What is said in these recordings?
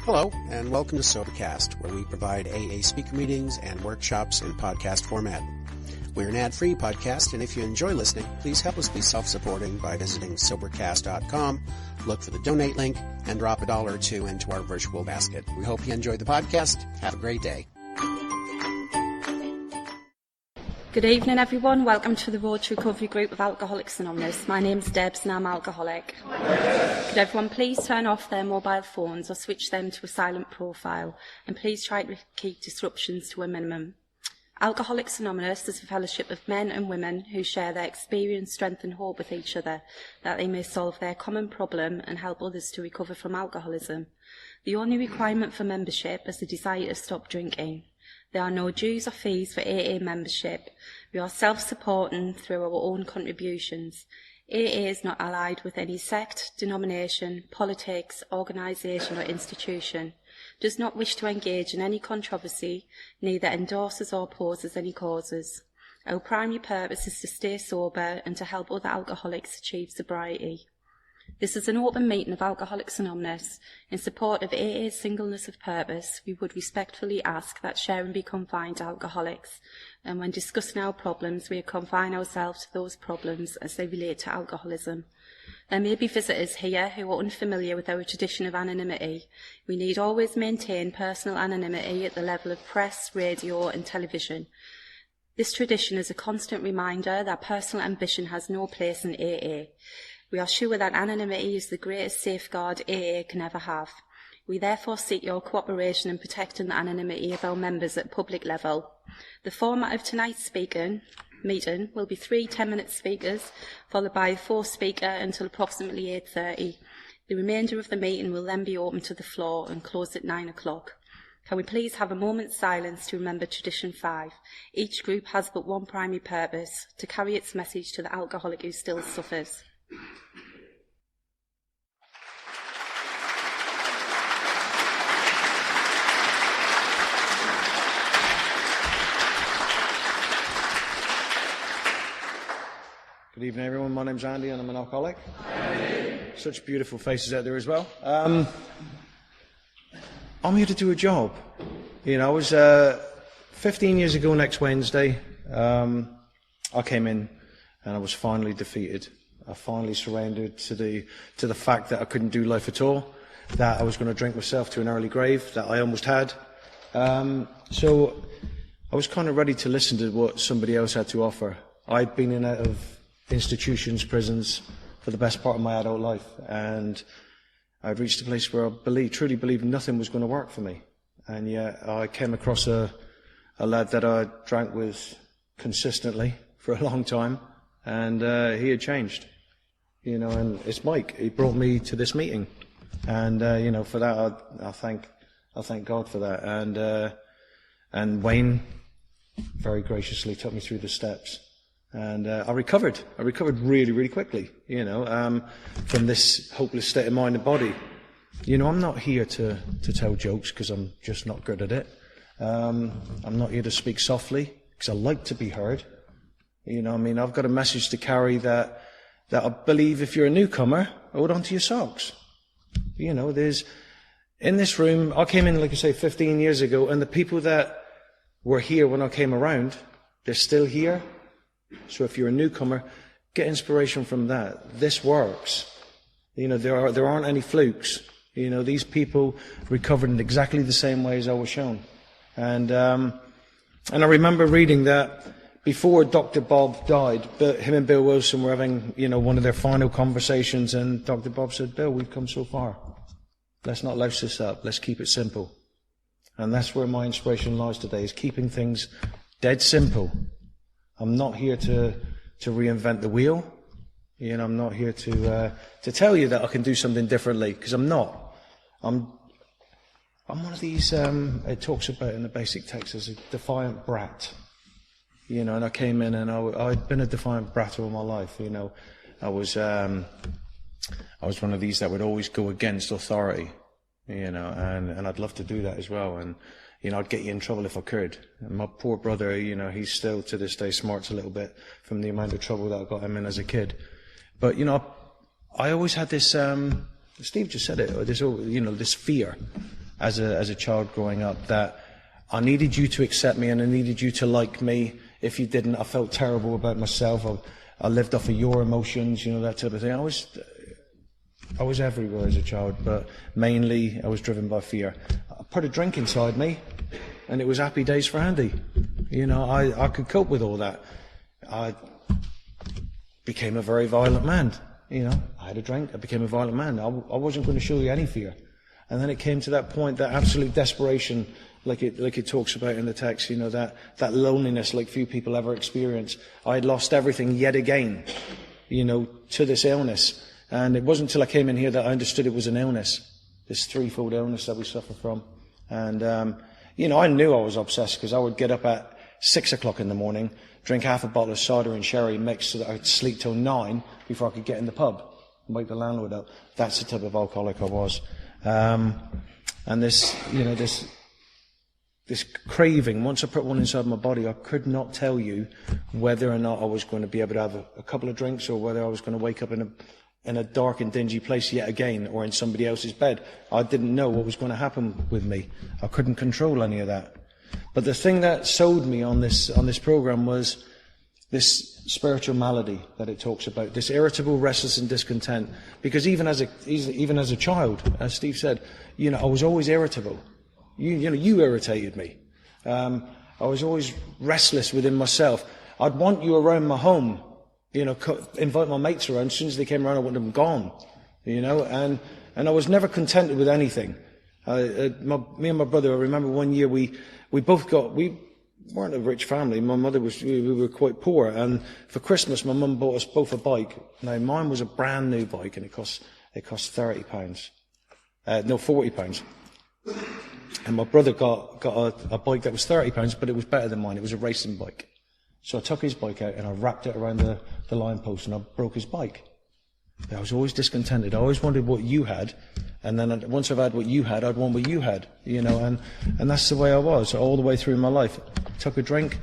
Hello, and welcome to Sobercast, where we provide AA speaker meetings and workshops in podcast format. We're an ad-free podcast, and if you enjoy listening, please help us be self-supporting by visiting Sobercast.com, look for the donate link, and drop $1 or $2 into our virtual basket. We hope you enjoy the podcast. Have a great day. Good evening, everyone. Welcome to the Road to Recovery group of Alcoholics Anonymous. My name's Debs and I'm alcoholic. Could everyone please turn off their mobile phones or switch them to a silent profile, and please try to keep disruptions to a minimum. Alcoholics Anonymous is a fellowship of men and women who share their experience, strength and hope with each other, that they may solve their common problem and help others to recover from alcoholism. The only requirement for membership is the desire to stop drinking. There are no dues or fees for AA membership. We are self-supporting through our own contributions. AA is not allied with any sect, denomination, politics, organisation or institution, does not wish to engage in any controversy, neither endorses or opposes any causes. Our primary purpose is to stay sober and to help other alcoholics achieve sobriety. This is an open meeting of Alcoholics Anonymous. In support of AA's singleness of purpose, we would respectfully ask that sharing be confined to alcoholics, and when discussing our problems, we confine ourselves to those problems as they relate to alcoholism. There may be visitors here who are unfamiliar with our tradition of anonymity. We need always maintain personal anonymity at the level of press, radio and television. This tradition is a constant reminder that personal ambition has no place in AA. We are sure that anonymity is the greatest safeguard AA can ever have. We therefore seek your cooperation in protecting the anonymity of our members at public level. The format of tonight's meeting will be 3 10-minute speakers, followed by a 4th speaker until approximately 8:30. The remainder of the meeting will then be open to the floor and close at 9 o'clock. Can we please have a moment's silence to remember Tradition 5? Each group has but one primary purpose, to carry its message to the alcoholic who still suffers. Good evening, everyone. My name's Andy and I'm an alcoholic. Hi. Such beautiful faces out there as well. I'm here to do a job. You know, I was 15 years ago next Wednesday. I came in and I was finally defeated. I finally surrendered to the fact that I couldn't do life at all, that I was going to drink myself to an early grave, that I almost had. So I was kind of ready to listen to what somebody else had to offer. I'd been in and out of institutions, prisons, for the best part of my adult life, and I'd reached a place where I truly believed nothing was going to work for me. And yet I came across a lad that I drank with consistently for a long time, and he had changed. You know, and it's Mike. He brought me to this meeting, and you know, for that I thank God for that. And Wayne very graciously took me through the steps, and I recovered. I recovered really, really quickly. You know, from this hopeless state of mind and body. You know, I'm not here to tell jokes because I'm just not good at it. I'm not here to speak softly because I like to be heard. You know, I mean, I've got a message to carry that I believe if you're a newcomer, hold on to your socks. You know, in this room, I came in, like I say, 15 years ago, and the people that were here when I came around, they're still here. So if you're a newcomer, get inspiration from that. This works. You know, there aren't any flukes. You know, these people recovered in exactly the same way as I was shown. And I remember reading that before Dr. Bob died, him and Bill Wilson were having, you know, one of their final conversations, and Dr. Bob said, "Bill, we've come so far. Let's not louse this up. Let's keep it simple." And that's where my inspiration lies today, is keeping things dead simple. I'm not here to reinvent the wheel. You know, I'm not here to tell you that I can do something differently, because I'm not. I'm one of these, it talks about in the basic text as a defiant brat. You know, and I came in and I'd been a defiant brat all my life. You know, I was one of these that would always go against authority. You know, and I'd love to do that as well. And you know, I'd get you in trouble if I could. And my poor brother, you know, he's still to this day smarts a little bit from the amount of trouble that I got him in as a kid. But you know, I always had this. Steve just said it. This, you know, this fear as a child growing up, that I needed you to accept me and I needed you to like me. If you didn't, I felt terrible about myself. I lived off of your emotions, that type of thing. I was everywhere as a child, but mainly I was driven by fear. I put a drink inside me, and it was happy days for Andy. I could cope with all that. I became a very violent man. I had a drink, I became a violent man. I wasn't going to show you any fear. And then it came to that point, that absolute desperation, like it talks about in the text, that loneliness like few people ever experience. I had lost everything yet again, to this illness. And it wasn't until I came in here that I understood it was an illness, this threefold illness that we suffer from. And, I knew I was obsessed because I would get up at 6 o'clock in the morning, drink half a bottle of cider and sherry mixed so that I'd sleep till 9 before I could get in the pub and wake the landlord up. That's the type of alcoholic I was. And this craving, once I put one inside my body, I could not tell you whether or not I was going to be able to have a couple of drinks or whether I was going to wake up in a dark and dingy place yet again or in somebody else's bed. I didn't know what was going to happen with me. I couldn't control any of that. But the thing that sold me on this program was this spiritual malady that it talks about, this irritable, restless and discontent. Because even as a child, as Steve said, I was always irritable. You irritated me. I was always restless within myself. I'd want you around my home, invite my mates around. As soon as they came around, I wanted them gone, and I was never contented with anything. Me and my brother, I remember one year we weren't a rich family. My mother we were quite poor, and for Christmas my mum bought us both a bike. Now mine was a brand new bike, and it cost £30. No, £40. And my brother got a bike that was £30, but it was better than mine. It was a racing bike. So I took his bike out and I wrapped it around the line post and I broke his bike. I was always discontented. I always wanted what you had, and then once I've had what you had, I'd want what you had, and that's the way I was all the way through my life. Took a drink,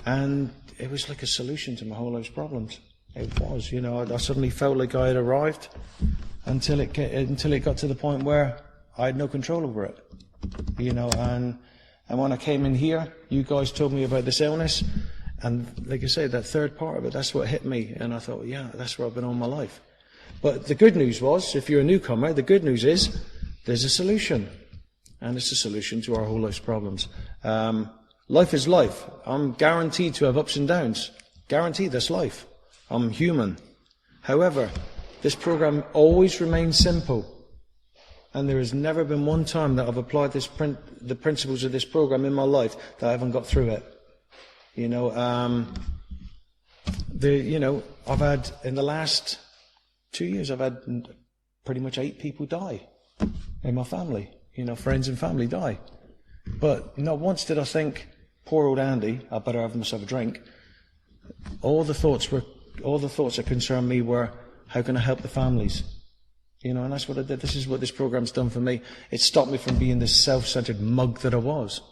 and it was like a solution to my whole life's problems. It was, I suddenly felt like I had arrived until it got to the point where I had no control over it, and when I came in here, you guys told me about this illness, and like I say, that third part of it, that's what hit me, and I thought, yeah, that's where I've been all my life. But the good news was, if you're a newcomer, the good news is there's a solution. And it's a solution to our whole life's problems. Life is life. I'm guaranteed to have ups and downs. Guaranteed, that's life. I'm human. However, this program always remains simple. And there has never been one time that I've applied the principles of this program in my life that I haven't got through it. I've had, in the last 2 years, I've had pretty much 8 people die in my family. Friends and family die. But not once did I think, poor old Andy, I better have myself a drink. All the thoughts that concerned me were, how can I help the families? And that's what I did. This is what this program's done for me. It stopped me from being this self-centered mug that I was.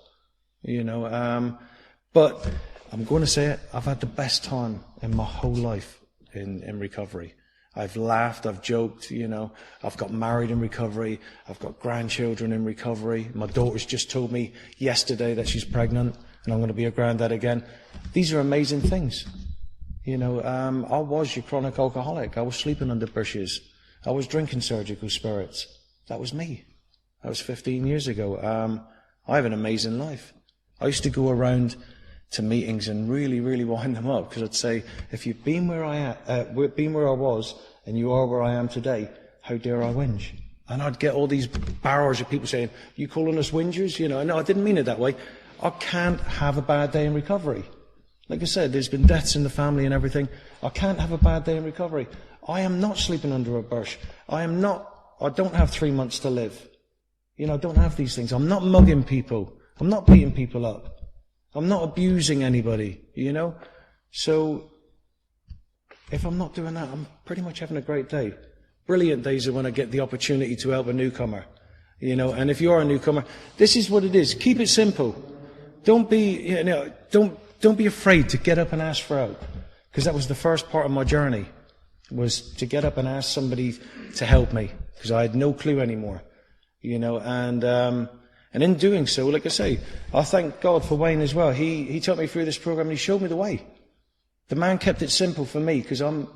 But I'm going to say it, I've had the best time in my whole life in recovery. I've laughed, I've joked, I've got married in recovery, I've got grandchildren in recovery. My daughter's just told me yesterday that she's pregnant and I'm going to be a granddad again. These are amazing things. I was your chronic alcoholic. I was sleeping under bushes. I was drinking surgical spirits. That was me. That was 15 years ago. I have an amazing life. I used to go around to meetings and really, really wind them up, because I'd say, if you've been where I was, and you are where I am today, how dare I whinge? And I'd get all these barrage of people saying, you calling us whingers? No, I didn't mean it that way. I can't have a bad day in recovery. Like I said, there's been deaths in the family and everything. I can't have a bad day in recovery. I am not sleeping under a bush. I don't have 3 months to live. I don't have these things. I'm not mugging people. I'm not beating people up. I'm not abusing anybody, So, if I'm not doing that, I'm pretty much having a great day. Brilliant days are when I get the opportunity to help a newcomer, and if you are a newcomer, this is what it is. Keep it simple. Don't be, don't be afraid to get up and ask for help. Because that was the first part of my journey, was to get up and ask somebody to help me, because I had no clue anymore, and And in doing so, like I say, I thank God for Wayne as well. He took me through this program and he showed me the way. The man kept it simple for me, because I'm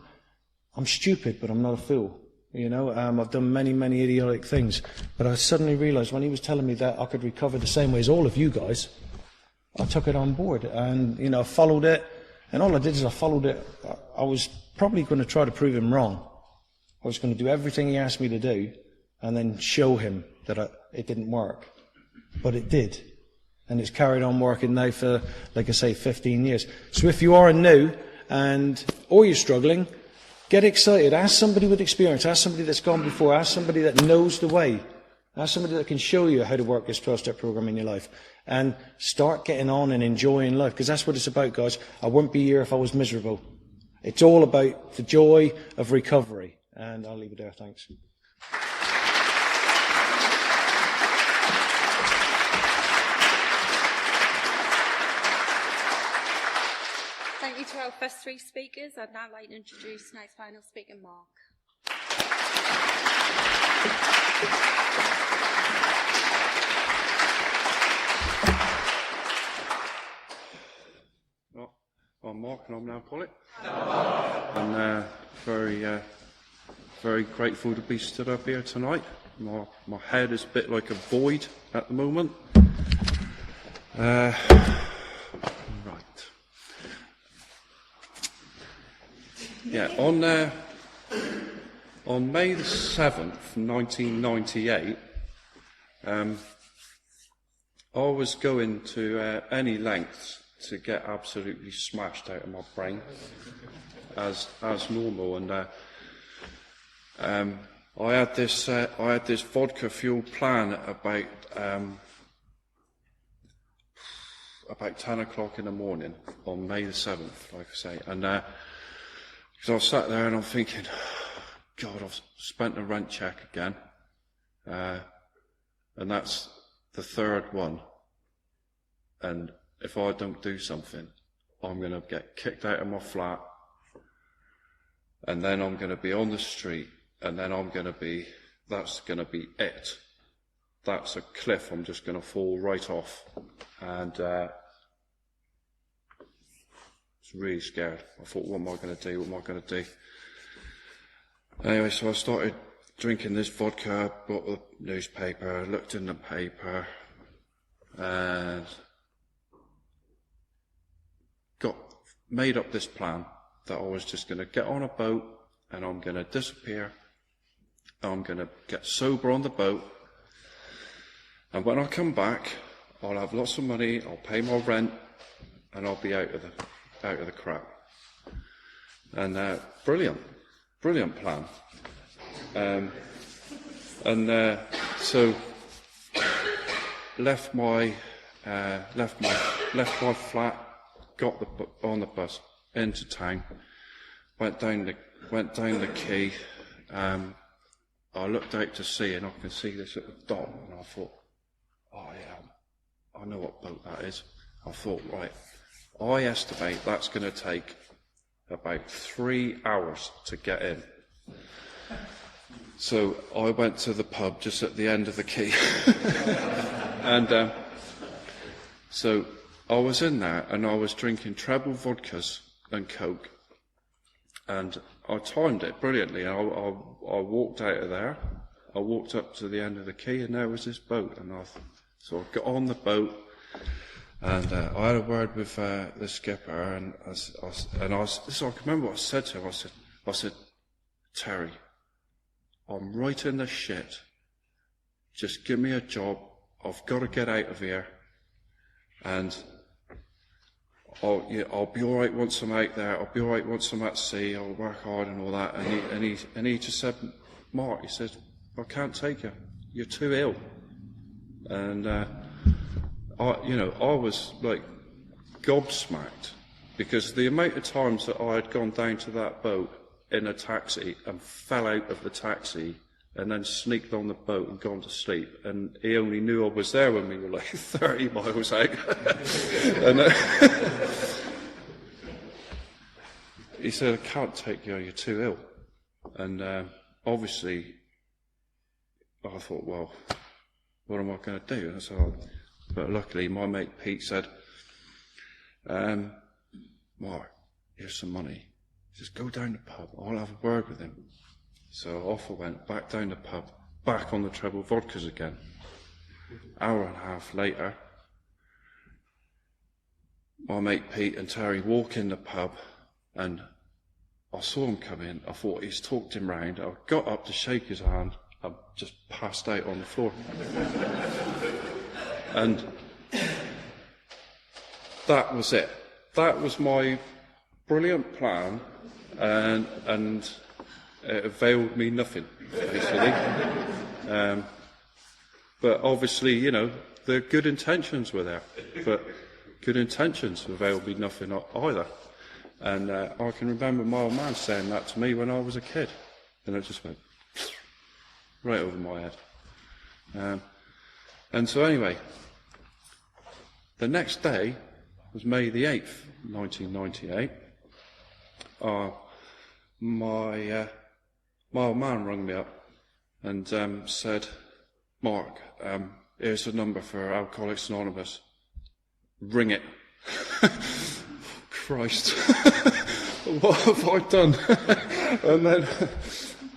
stupid, but I'm not a fool. I've done many, many idiotic things. But I suddenly realised when he was telling me that I could recover the same way as all of you guys, I took it on board. And, I followed it. And all I did is I followed it. I was probably going to try to prove him wrong. I was going to do everything he asked me to do and then show him that it didn't work. But it did. And it's carried on working now for, like I say, 15 years. So if you are new or you're struggling, get excited. Ask somebody with experience. Ask somebody that's gone before. Ask somebody that knows the way. Ask somebody that can show you how to work this 12-step program in your life. And start getting on and enjoying life. Because that's what it's about, guys. I wouldn't be here if I was miserable. It's all about the joy of recovery. And I'll leave it there. Thanks. Thank you to our first three speakers. I'd now like to introduce tonight's final speaker, Mark. I'm Mark and I'm now Pollock. I'm very grateful to be stood up here tonight. My head is a bit like a void at the moment. Right. Yeah, on May the 7th, 1998, I was going to any lengths to get absolutely smashed out of my brain, as normal, and I had this vodka fuel plan at about 10 o'clock in the morning on May the 7th, like I say, and because I sat there and I'm thinking, God, I've spent a rent check again, and that's the third one, and if I don't do something, I'm going to get kicked out of my flat, and then I'm going to be on the street, and then that's going to be it. That's a cliff I'm just going to fall right off. And I was really scared. I thought, what am I going to do? What am I going to do? Anyway, so I started drinking this vodka, bought the newspaper, looked in the paper, and made up this plan that I was just going to get on a boat and I'm going to disappear. I'm going to get sober on the boat, and when I come back, I'll have lots of money. I'll pay my rent, and I'll be out of the crap. And brilliant plan. So left my flat. Got on the bus into town, went down the quay. I looked out to sea and I could see this little dot, and I thought, oh yeah, I know what boat that is. I thought, right, I estimate that's going to take about 3 hours to get in. So I went to the pub just at the end of the quay, and so I was in there and I was drinking treble vodkas and Coke, and I timed it brilliantly. I walked out of there, I walked up to the end of the quay, and there was this boat, and so I got on the boat, and I had a word with the skipper, and so I can remember what I said to him. I said, Terry, I'm right in the shit. Just give me a job. I've got to get out of here, and I'll be all right once I'm out there. I'll be all right once I'm at sea. I'll work hard and all that. And he just said, Mark, he said, I can't take you. You're too ill. And I was like gobsmacked, because the amount of times that I had gone down to that boat in a taxi and fell out of the taxi and then sneaked on the boat and gone to sleep, and he only knew I was there when we were like 30 miles out. And he said, I can't take you, you're too ill. And obviously I thought, well, what am I going to do? And I said, oh. But luckily my mate Pete said, Mark, here's some money. Just go down the pub, I'll have a word with him. So off I went, back down the pub, back on the treble vodkas again. Hour and a half later, my mate Pete and Terry walk in the pub, and I saw him come in. I thought he's talked him round. I got up to shake his hand. I just passed out on the floor. And that was it. That was my brilliant plan, and it availed me nothing, basically. But obviously, you know, the good intentions were there, but good intentions availed me nothing either. And I can remember my old man saying that to me when I was a kid, and it just went right over my head. And so anyway, the next day was May the 8th, 1998. My old man rang me up and said, Mark, here's the number for Alcoholics Anonymous. Ring it. Christ. What have I done? And then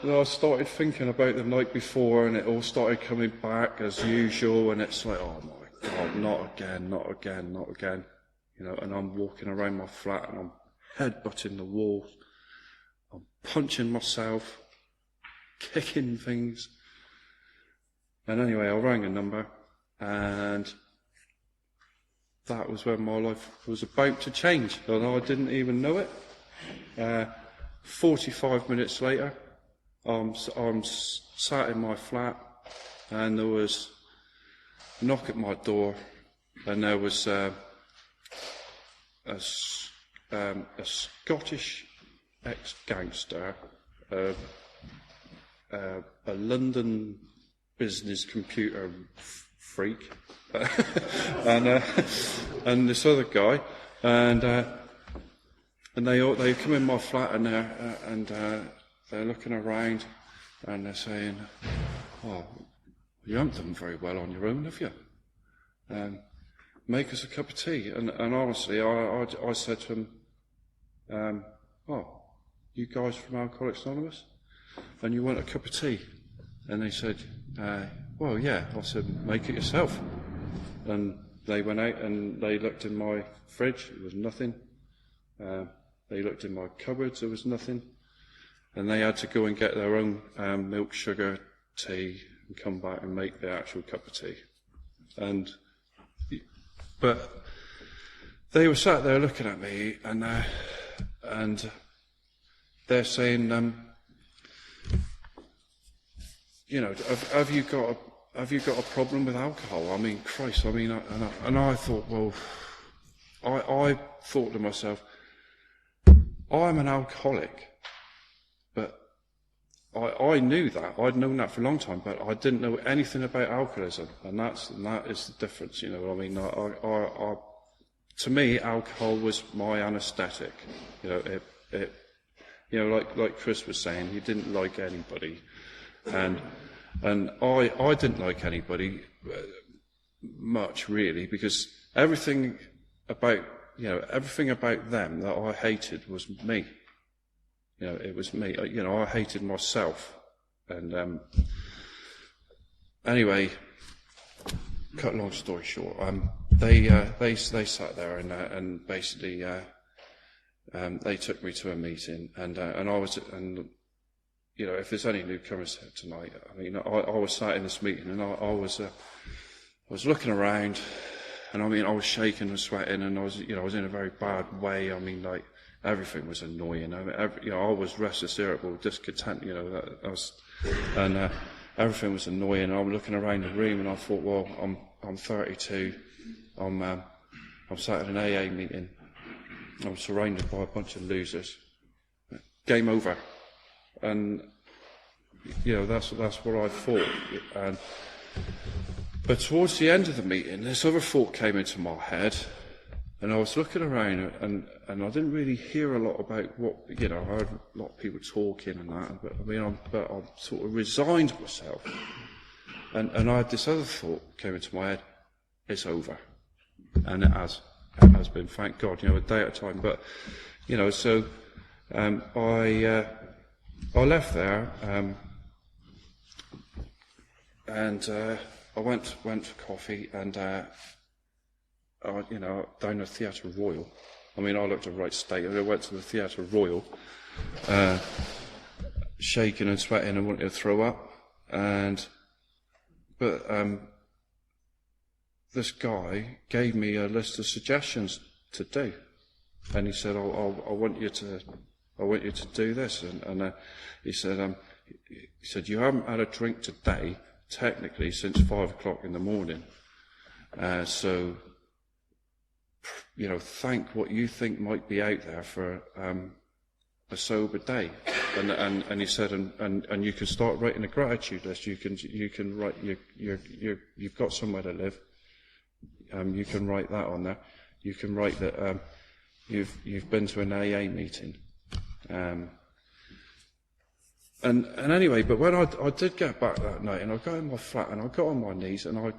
I started thinking about the night before, and it all started coming back as usual, and it's like, oh my God, not again, not again, not again. You know, and I'm walking around my flat and I'm headbutting the wall. I'm punching myself, kicking things. And anyway, I rang a number, and that was when my life was about to change, and I didn't even know it. 45 minutes later, I'm sat in my flat, and there was a knock at my door, and there was a Scottish ex-gangster, a London business computer freak, and this other guy, and they come in my flat, and they're looking around, and they're saying, "Oh, you haven't done very well on your own, have you? Make us a cup of tea." And honestly, I said to them, "Oh, you guys from Alcoholics Anonymous, and you want a cup of tea?" And they said, "Well, yeah." I said, "Make it yourself." And they went out and they looked in my fridge, there was nothing. They looked in my cupboards, there was nothing. And they had to go and get their own milk, sugar, tea, and come back and make the actual cup of tea. But they were sat there looking at me, and they're saying, you know, have you got a problem with alcohol? I mean, Christ, I mean, and I thought, well, I thought to myself, I'm an alcoholic, but I knew that. I'd known that for a long time, but I didn't know anything about alcoholism, and that is the difference, you know. I mean, to me, alcohol was my anaesthetic. You know, it you know, like Chris was saying, he didn't like anybody, and I didn't like anybody much really, because everything about them that I hated was me. You know, it was me. You know, I hated myself. And anyway, cut a long story short, they sat there and basically they took me to a meeting, and I was, and you know, if there's any newcomers here tonight, I mean, I was sat in this meeting, and I was looking around, and I mean, I was shaking and sweating, and I was in a very bad way. I mean, like, everything was annoying. I mean, I was restless, irritable, discontent. You know, everything was annoying. And I'm looking around the room, and I thought, well, I'm 32. I'm sat in an AA meeting. I'm surrounded by a bunch of losers. Game over. And you know, that's what I thought. But towards the end of the meeting, this other thought came into my head, and I was looking around, and I didn't really hear a lot about what, you know, I heard a lot of people talking and that, but I mean, I sort of resigned myself, And I had this other thought came into my head: it's over, and it has been, thank God, a day at a time. But so I left there, and I went for coffee, and down the Theatre Royal. I mean, I looked a right state. I went to the Theatre Royal, shaking and sweating and wanting to throw up. But this guy gave me a list of suggestions to do, and he said, "I want you to do this." And he said, "You haven't had a drink today, technically, since 5 o'clock in the morning. So, think what you think might be out there for a sober day." And he said, and you can start writing a gratitude list. You can write you've got somewhere to live. You can write that on there. You can write that you've been to an AA meeting. And anyway, but when I did get back that night, and I got in my flat, and I got on my knees, and I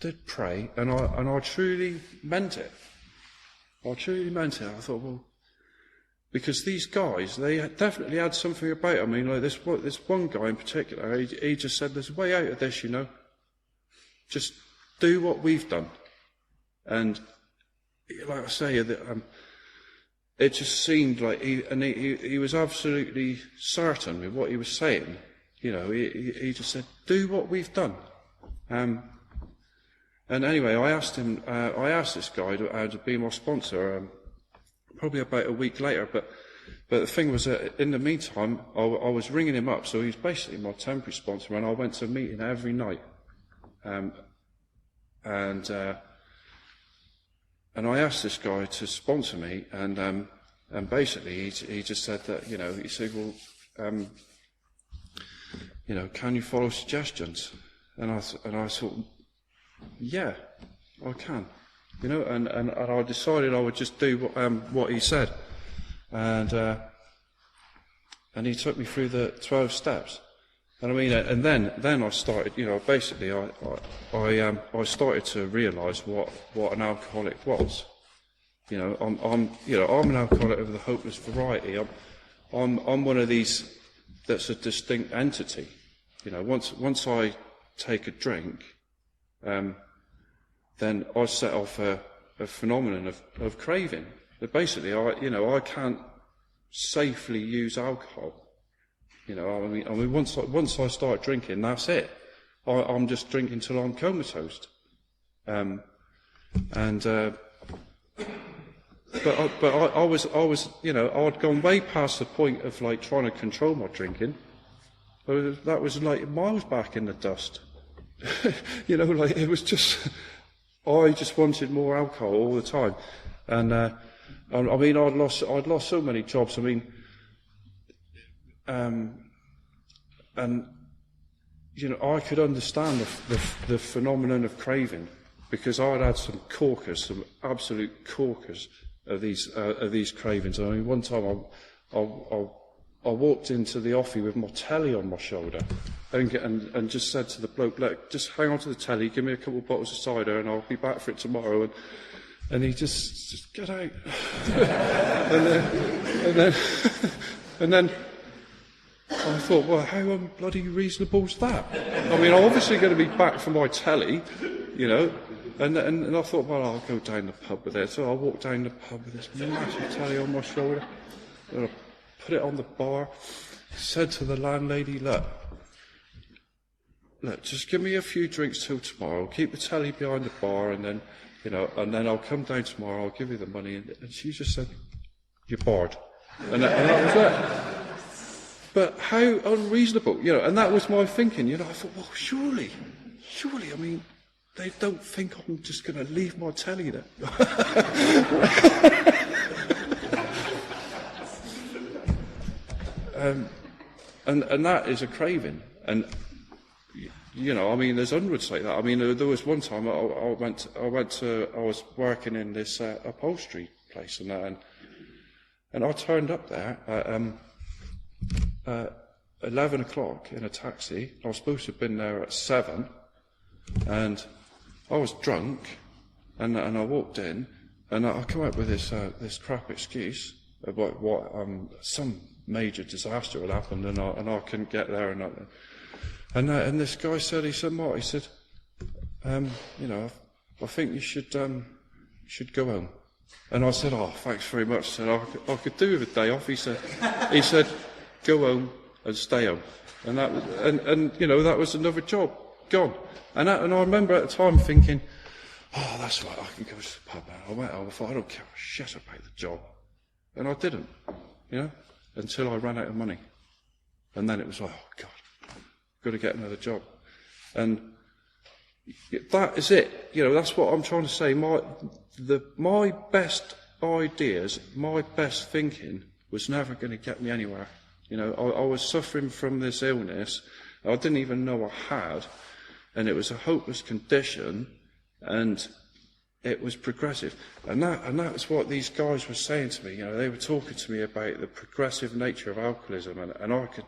did pray, and I truly meant it. I truly meant it. I thought, well, because these guys, they definitely had something about it. I mean, like this one guy in particular, he just said, "There's a way out of this, Just do what we've done." And like I say, it just seemed like he was absolutely certain with what he was saying. He just said, "Do what we've done." And anyway, I asked this guy to be my sponsor, probably about a week later. But the thing was that in the meantime, I was ringing him up, so he's basically my temporary sponsor, and I went to a meeting every night. And I asked this guy to sponsor me, and basically he just said that, he said, "Well, can you follow suggestions?" And I thought, yeah, I can, and I decided I would just do what he said, and he took me through the 12 steps. And I mean, and then I started, basically I started to realise what an alcoholic was. I'm an alcoholic of the hopeless variety. I'm one of these that's a distinct entity. Once I take a drink, then I set off a phenomenon of craving. But basically, I can't safely use alcohol. I mean, once I start drinking, that's it. I'm just drinking till I'm comatose. But I was, I'd gone way past the point of like trying to control my drinking. That was like miles back in the dust. Like it was just, I just wanted more alcohol all the time. And I mean, I'd lost so many jobs. I mean, and I could understand the phenomenon of craving, because I'd had some absolute corkers of these cravings. I mean, one time I walked into the offie with my telly on my shoulder, and just said to the bloke, "Look, just hang on to the telly, give me a couple of bottles of cider, and I'll be back for it tomorrow." And he just get out. and then I thought, well, how bloody reasonable is that? I mean, I'm obviously going to be back for my telly, And I thought, well, I'll go down the pub with it. So I walked down the pub with this massive telly on my shoulder, and I put it on the bar. Said to the landlady, look, just give me a few drinks till tomorrow. Keep the telly behind the bar, and then, and then I'll come down tomorrow. I'll give you the money. And she just said, "You're bored," and that was it. But how unreasonable, and that was my thinking, I thought, well, surely, I mean, they don't think I'm just going to leave my telly there. And that is a craving. And, I mean, there's hundreds like that. I mean, there was one time I was working in this upholstery place, and I turned up there 11 o'clock in a taxi. I was supposed to have been there at 7, and I was drunk, and I walked in, and I come up with this crap excuse about what some major disaster had happened, and I couldn't get there, and this guy said, Mark, he said, I think you should go home. And I said, oh, thanks very much. I said, I could do with a day off. He said, go home and stay home. And that was, and that was another job gone. And I remember at the time thinking, oh, that's right, I can go to the pub now. I went home, I thought, I don't care a shit about the job. And I didn't, until I ran out of money. And then it was like, oh, God, I've got to get another job. And that is it. That's what I'm trying to say. My best ideas, my best thinking was never going to get me anywhere. I was suffering from this illness I didn't even know I had, and it was a hopeless condition, and it was progressive. And that was what these guys were saying to me. They were talking to me about the progressive nature of alcoholism, and I could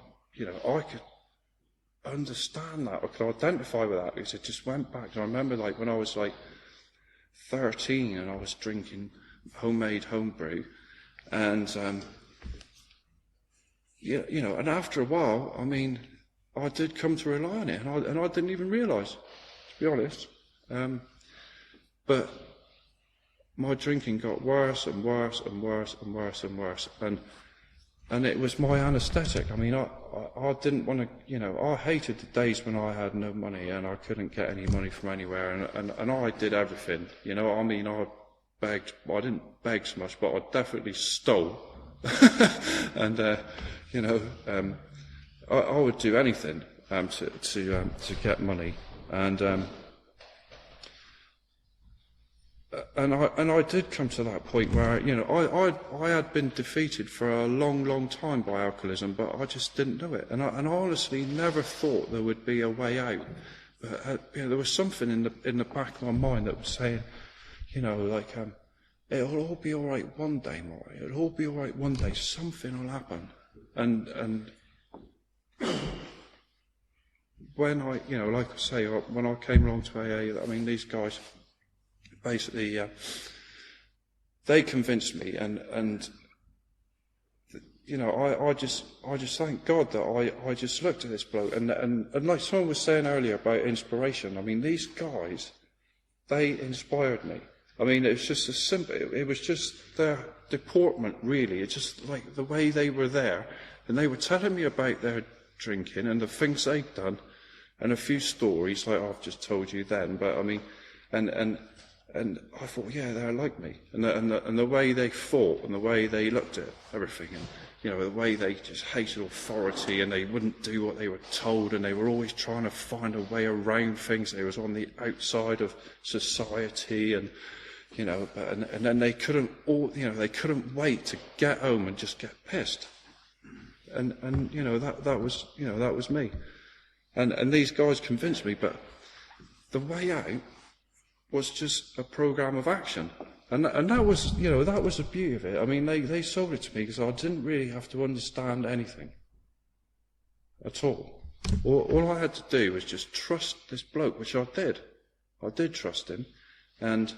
understand that. I could identify with that, because it just went back. And I remember, when I was 13 and I was drinking homemade homebrew, and and after a while, I did come to rely on it, and I didn't even realise, to be honest. But my drinking got worse and worse and worse and worse and worse, and it was my anaesthetic. I didn't want to, I hated the days when I had no money and I couldn't get any money from anywhere, and I did everything. I begged. Well, I didn't beg so much, but I definitely stole, and I would do anything to get money, and I did come to that point where I had been defeated for a long, long time by alcoholism, but I just didn't know it, and I honestly never thought there would be a way out. But there was something in the back of my mind that was saying, it'll all be all right one day, Maury. It'll all be all right one day. Something will happen, and when I, like I say, when I came along to AA, these guys basically, they convinced me, and I just thank God that I just looked at this bloke, and like someone was saying earlier about inspiration, these guys, they inspired me. It was just a simple, it was just their deportment, really. It's just like the way they were there, and they were telling me about their drinking and the things they'd done, and a few stories like I've just told you then, but and I thought, yeah, they're like me, and the way they thought, and the way they looked at everything, and the way they just hated authority, and they wouldn't do what they were told, and they were always trying to find a way around things. They was on the outside of society, and and then they couldn't wait to get home and just get pissed, and that was me, and these guys convinced me, but the way out was just a program of action, and that was the beauty of it. They sold it to me because I didn't really have to understand anything at all. All I had to do was just trust this bloke, which I did. I did trust him, and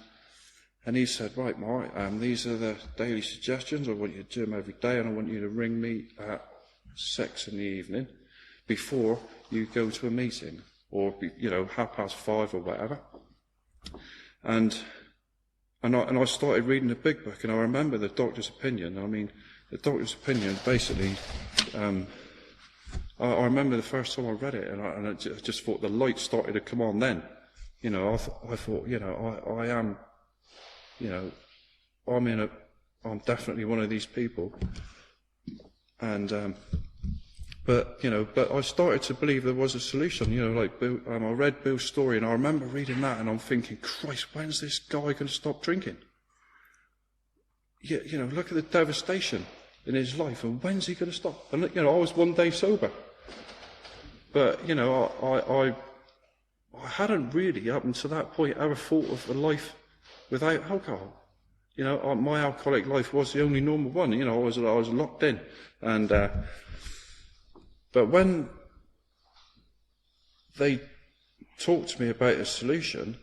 he said, right, Mark, these are the daily suggestions. I want you to do them every day, and I want you to ring me at 6 in the evening before you go to a meeting, or 5:30 or whatever. And I started reading the big book, and I remember the doctor's opinion. The doctor's opinion basically, I remember the first time I read it, and I just thought the light started to come on then. I thought, I am, I'm definitely one of these people. And, but I started to believe there was a solution, Bill, I read Bill's story, and I remember reading that, and I'm thinking, Christ, when's this guy going to stop drinking? Look at the devastation in his life, and when's he going to stop? And, I was one day sober. But, I hadn't really, up until that point, ever thought of a life without alcohol. My alcoholic life was the only normal one. I was locked in, and But when they talked to me about a solution,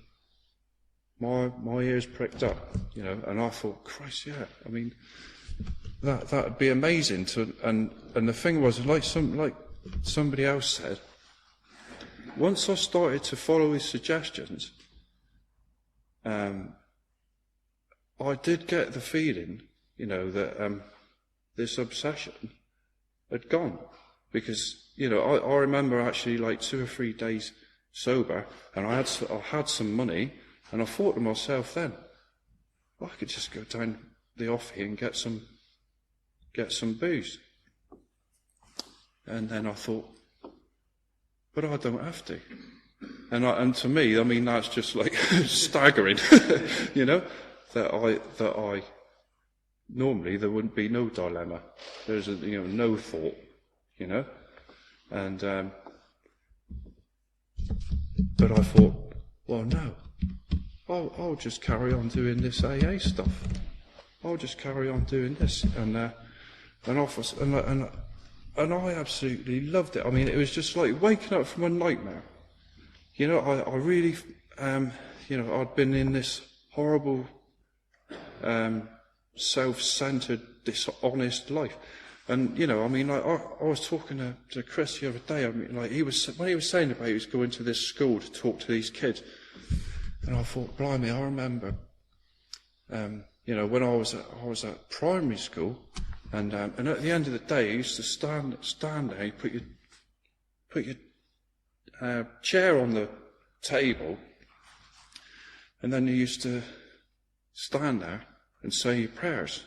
my ears pricked up, and I thought, Christ, yeah, I mean, that would be amazing to, and the thing was, like somebody else said, once I started to follow his suggestions, I did get the feeling, that this obsession had gone. Because, I remember actually like 2 or 3 days sober, and I had some money, and I thought to myself then, I could just go down the offie and get some booze. And then I thought, but I don't have to. And to me, I mean, that's just like staggering, that I normally there wouldn't be no dilemma. There's no thought, and but I thought, well, no, I'll just carry on doing this AA stuff. I'll just carry on doing this, and I absolutely loved it. I mean, it was just like waking up from a nightmare. I really, I'd been in this horrible, self-centered, dishonest life. And, I mean, like, I was talking to Chris the other day. I mean, like, when he was saying about he was going to this school to talk to these kids, and I thought, blimey, I remember, when I was at primary school, and at the end of the day, you used to stand there, you put your chair on the table, and then you used to stand there and say your prayers,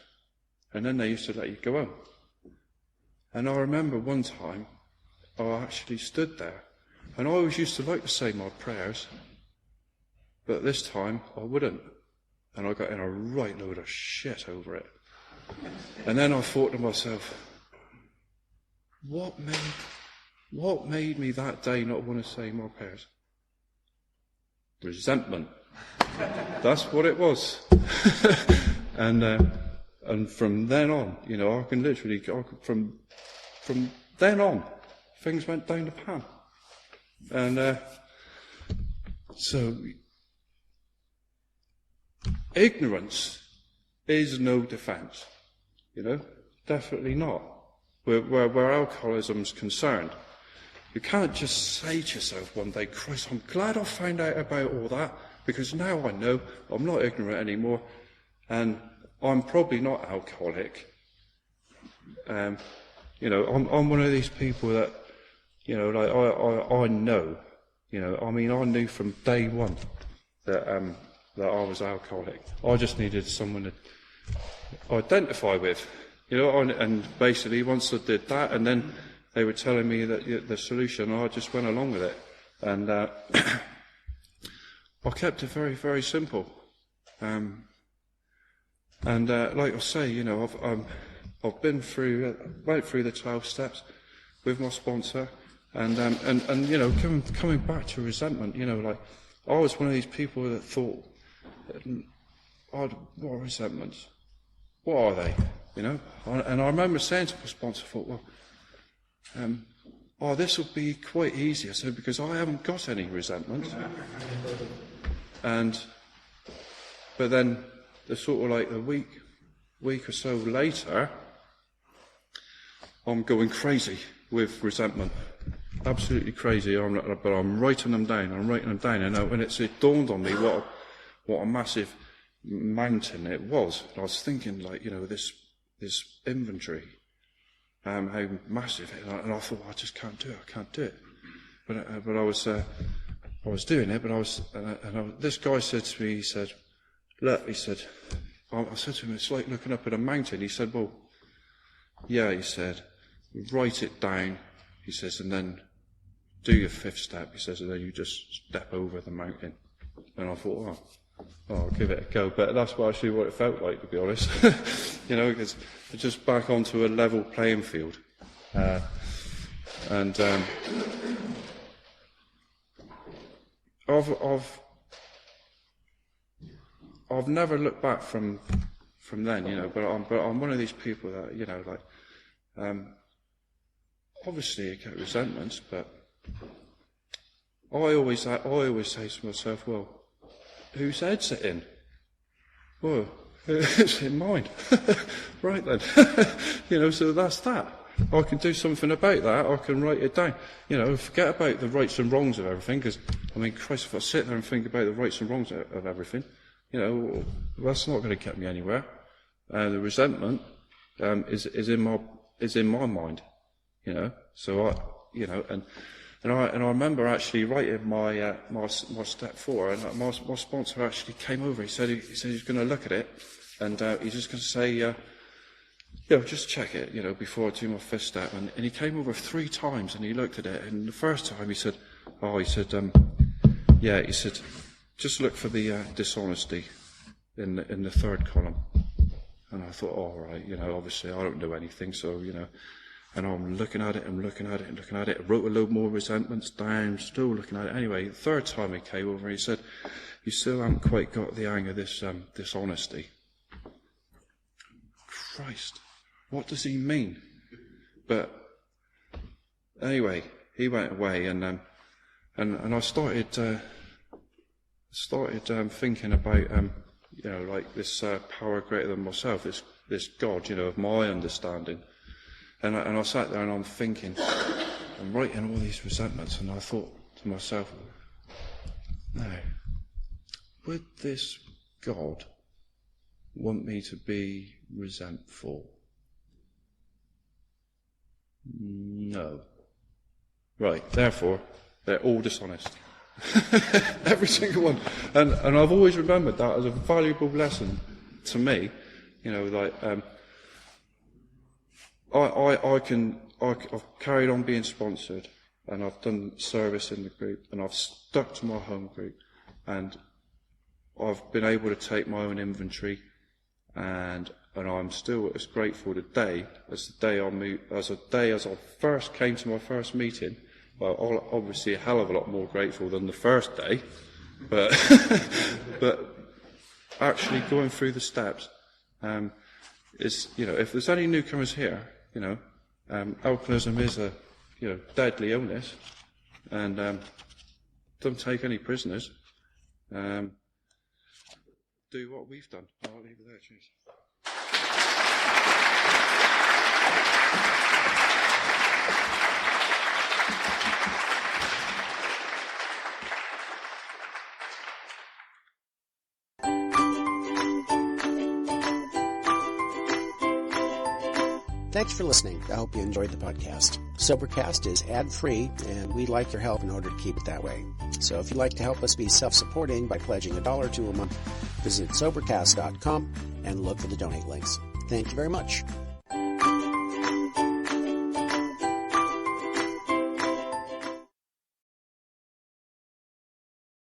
and then they used to let you go home. And I remember one time I actually stood there, and I always used to like to say my prayers, but this time I wouldn't, and I got in a right load of shit over it. And then I thought to myself, what made me that day not want to say my prayers? Resentment. That's what it was. And from then on, I can literally, from then on, things went down the pan. And so, ignorance is no defence, definitely not. Where alcoholism's concerned, you can't just say to yourself one day, Christ, I'm glad I found out about all that, because now I know I'm not ignorant anymore, and I'm probably not alcoholic. I'm one of these people that, like I know, I mean, I knew from day one that I was alcoholic. I just needed someone to identify with, and basically once I did that, and then they were telling me that the solution, I just went along with it, and I kept it very, very simple. And like I say, I've been went through the 12 steps with my sponsor, and coming back to resentment, like I was one of these people that thought, what are resentments? What are they? And I remember saying to my sponsor, I thought, well, this will be quite easy, I said, because I haven't got any resentment. But then, the sort of like a week or so later, I'm going crazy with resentment, absolutely crazy. But I'm writing them down. And when it dawned on me what a massive mountain it was. And I was thinking, like, this inventory, how massive it is. And I thought, I just can't do it. I can't do it. But I was doing it. But this guy said to me, he said, look, he said, I said to him, it's like looking up at a mountain. He said, well, yeah, he said, write it down, he says, and then do your 5th step, he says, and then you just step over the mountain. And I thought, I'll give it a go. But that's actually what it felt like, to be honest. Because it's just back onto a level playing field. I've never looked back from then, but I'm one of these people that, obviously you get resentments, but I always say to myself, well, whose head's it in? Well, it's in mine. Right then. So that's that. I can do something about that. I can write it down. Forget about the rights and wrongs of everything, because, Christ, if I sit there and think about the rights and wrongs of everything, that's not going to get me anywhere. The resentment is in my mind, So I remember actually writing my step 4, and my sponsor actually came over. He said he's going to look at it, and he's just going to say, just check it, before I do my 5th step. And he came over 3 times, and he looked at it. And the first time he said, just look for the dishonesty in the 3rd column. And I thought, all right, obviously I don't know anything, so, and I'm looking at it, I wrote a load more resentments down, still looking at it. Anyway, the 3rd time he came over, he said, you still haven't quite got the hang of this dishonesty. Christ, what does he mean? But anyway, he went away, and I started thinking about like this power greater than myself, this God, of my understanding. And I sat there and I'm thinking, I'm writing all these resentments, and I thought to myself, no, would this God want me to be resentful? No. Right, therefore, they're all dishonest. Every single one. And I've always remembered that as a valuable lesson to me. I've carried on being sponsored, and I've done service in the group, and I've stuck to my home group, and I've been able to take my own inventory, and I'm still as grateful today as I first came to my first meeting. Well, obviously a hell of a lot more grateful than the first day, but but actually going through the steps is, if there's any newcomers here, alcoholism is a deadly illness, and don't take any prisoners. Do what we've done. I'll leave it there. Cheers. Thanks for listening. I hope you enjoyed the podcast. Sobercast is ad-free, and we'd like your help in order to keep it that way. So if you'd like to help us be self-supporting by pledging $1 or $2 a month, visit Sobercast.com and look for the donate links. Thank you very much.